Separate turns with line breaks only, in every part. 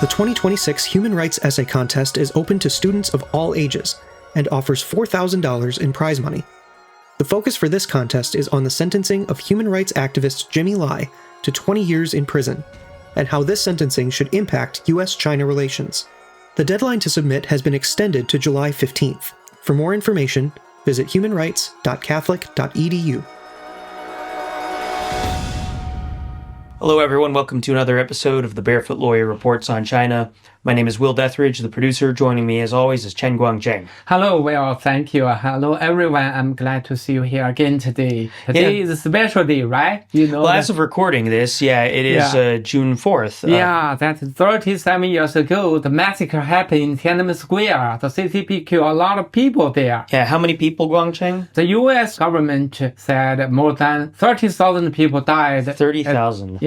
The 2026 Human Rights Essay Contest is open to students of all ages and offers $4,000 in prize money. The focus for this contest is on the sentencing of human rights activist Jimmy Lai to 20 years in prison, and how this sentencing should impact US-China relations. The deadline to submit has been extended to July 15th. For more information, visit humanrights.catholic.edu.
Hello everyone, welcome to another episode of the Barefoot Lawyer Reports on China. My name is Will Dethridge, the producer. Joining me as always is Chen Guangcheng.
Hello, Will. Thank you. Hello, everyone. I'm glad to see you here again today. Today is a special day, right?
Well, as of recording this, it is June 4th.
That's 37 years ago. The massacre happened in Tiananmen Square. The CCP killed a lot of people there.
Yeah, how many people, Guangcheng?
The U.S. government said more than 30,000 people died.
30,000.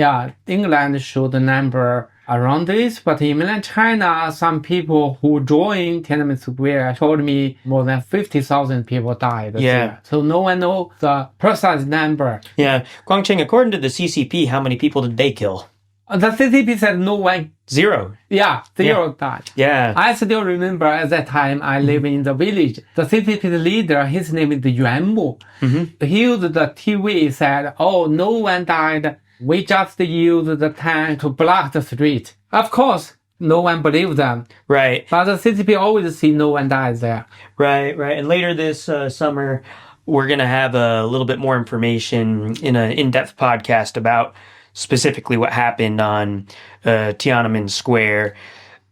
England showed the number around this, but in mainland China, some people who joined Tiananmen Square told me more than 50,000 people died. There. So no one knows the precise number.
Yeah. Guangcheng, according to the CCP, how many people did they kill?
The CCP said no one.
Zero.
Zero died.
Yeah.
I still remember at that time I live in the village. The CCP leader, his name is Yuan Mu. He used the TV, said, no one died. We just used the tank to block the street. Of course, no one believed them.
Right.
But the CCP always see no one dies there.
Right. And later this summer, we're going to have a little bit more information in an in-depth podcast about specifically what happened on Tiananmen Square.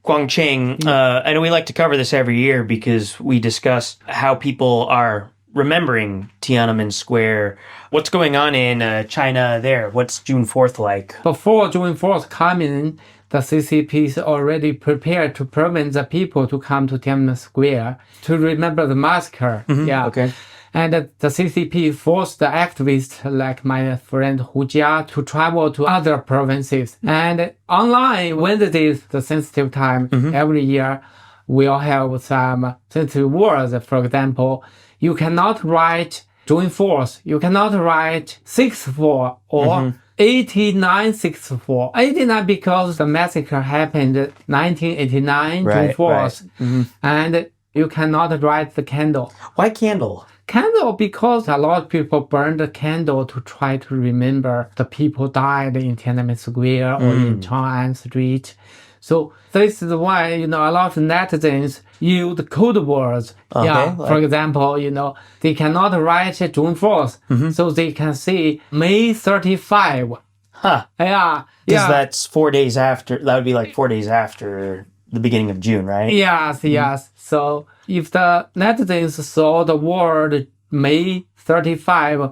Guangcheng, I know we like to cover this every year because we discuss how people are remembering Tiananmen Square. What's going on in China there? What's June 4th like?
Before June 4th coming, the CCP is already prepared to prevent the people to come to Tiananmen Square to remember the massacre.
Okay.
And the CCP forced the activists like my friend Hu Jia to travel to other provinces. And online, Wednesdays, the sensitive time, every year, we'll have some sensitive words. For example, you cannot write June 4th. You cannot write 6-4 or 8964. 89 because the massacre happened 1989, June 4th. And you cannot write the candle.
Why candle?
Candle because a lot of people burned the candle to try to remember the people died in Tiananmen Square or in Chang'an Street. So this is why, a lot of netizens use code words. For example, they cannot write June 4th, so they can say May 35.
Because that's 4 days after, that would be like 4 days after the beginning of June, right?
Yes. So if the netizens saw the word May 35,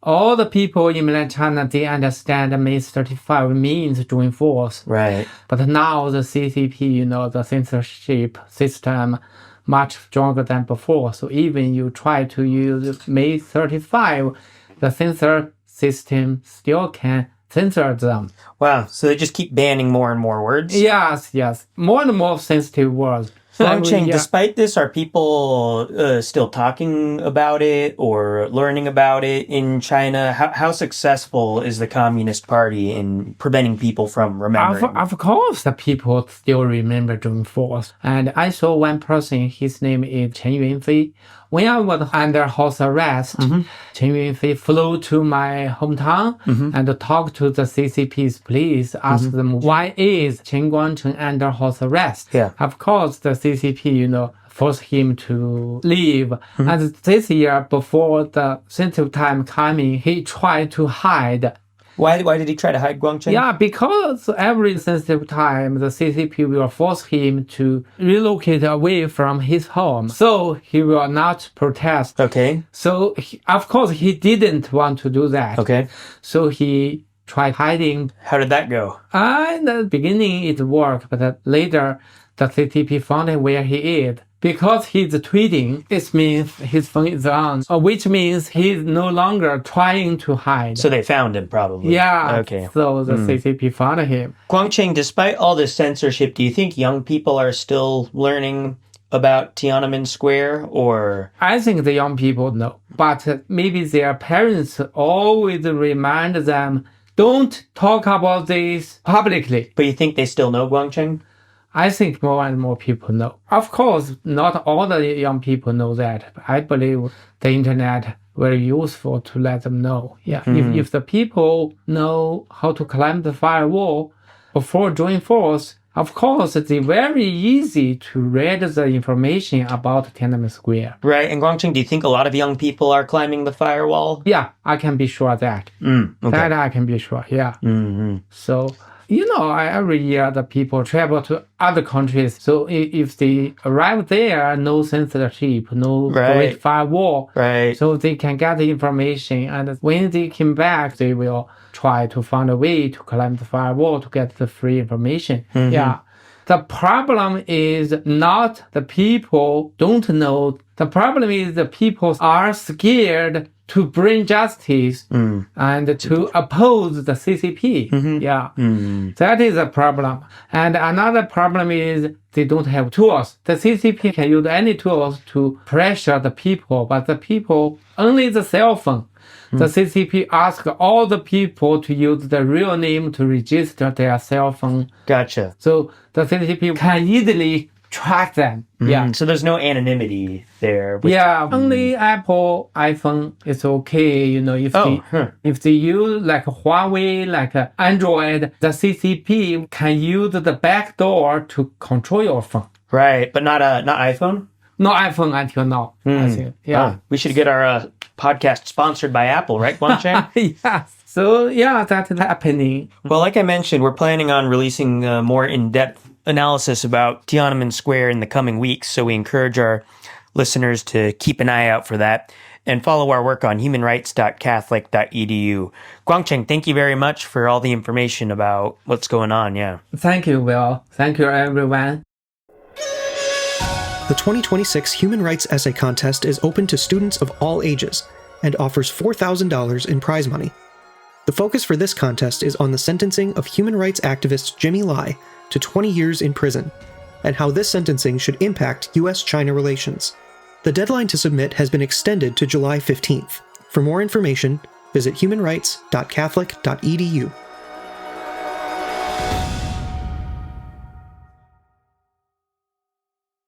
all the people in mainland China, they understand May 35 means June 4th.
Right.
But now the CCP, the censorship system, much stronger than before. So even you try to use May 35, the censor system still can censor them.
Wow. So they just keep banning more and more words?
Yes. More and more sensitive words.
Guangcheng, despite this, are people still talking about it or learning about it in China? How successful is the Communist Party in preventing people from remembering?
Of course, the people still remember June 4th. And I saw one person, his name is Chen Yunfei. When I was under house arrest, Chen Yunfei flew to my hometown and talked to the CCP's police, asked them, why is Chen Guangcheng under house arrest? Of course, the CCP, forced him to leave. And this year, before the sensitive time coming, he tried to hide.
Why did he try to hide, Guangcheng?
Because every sensitive time, the CCP will force him to relocate away from his home. So he will not protest.
Okay.
So, of course, he didn't want to do that.
Okay.
So he tried hiding.
How did that go?
In the beginning, it worked, but later, the CCP found out where he is. Because he's tweeting, it means his phone is on, which means he's no longer trying to hide.
So they found him, probably. Okay.
So the CCP found him.
Guangcheng, despite all this censorship, do you think young people are still learning about Tiananmen Square, or?
I think the young people know, but maybe their parents always remind them, don't talk about this publicly.
But you think they still know, Guangcheng?
I think more and more people know. Of course, not all the young people know that. But I believe the internet very useful to let them know. Yeah, if the people know how to climb the firewall before joining force, of course, it's very easy to read the information about Tiananmen Square.
Right. And Guangcheng, do you think a lot of young people are climbing the firewall?
Yeah, I can be sure of that.
Okay.
That I can be sure, yeah. So, every year the people travel to other countries. So if they arrive there, no censorship, no great firewall.
Right.
So they can get the information. And when they come back, they will try to find a way to climb the firewall to get the free information. Yeah. The problem is not the people don't know. The problem is the people are scared to bring justice and to oppose the CCP. Yeah. That is a problem. And another problem is they don't have tools. The CCP can use any tools to pressure the people, but the people, only the cell phone. The CCP asks all the people to use the real name to register their cell phone.
Gotcha.
So the CCP can easily track them. Yeah.
So there's no anonymity there.
Only Apple iPhone is okay. If they use like Huawei, like Android, the CCP can use the back door to control your phone.
Right, but not iPhone?
No iPhone until now, I think. Yeah.
Oh, we should get our podcast sponsored by Apple, right, Guangcheng?
Yes. So, that is happening.
Well, like I mentioned, we're planning on releasing more in-depth analysis about Tiananmen Square in the coming weeks, so we encourage our listeners to keep an eye out for that and follow our work on humanrights.catholic.edu. Guangcheng, thank you very much for all the information about what's going on. Yeah.
Thank you, Will. Thank you, everyone.
The 2026 Human Rights Essay Contest is open to students of all ages and offers $4,000 in prize money. The focus for this contest is on the sentencing of human rights activist Jimmy Lai to 20 years in prison, and how this sentencing should impact U.S.-China relations. The deadline to submit has been extended to July 15th. For more information, visit humanrights.catholic.edu.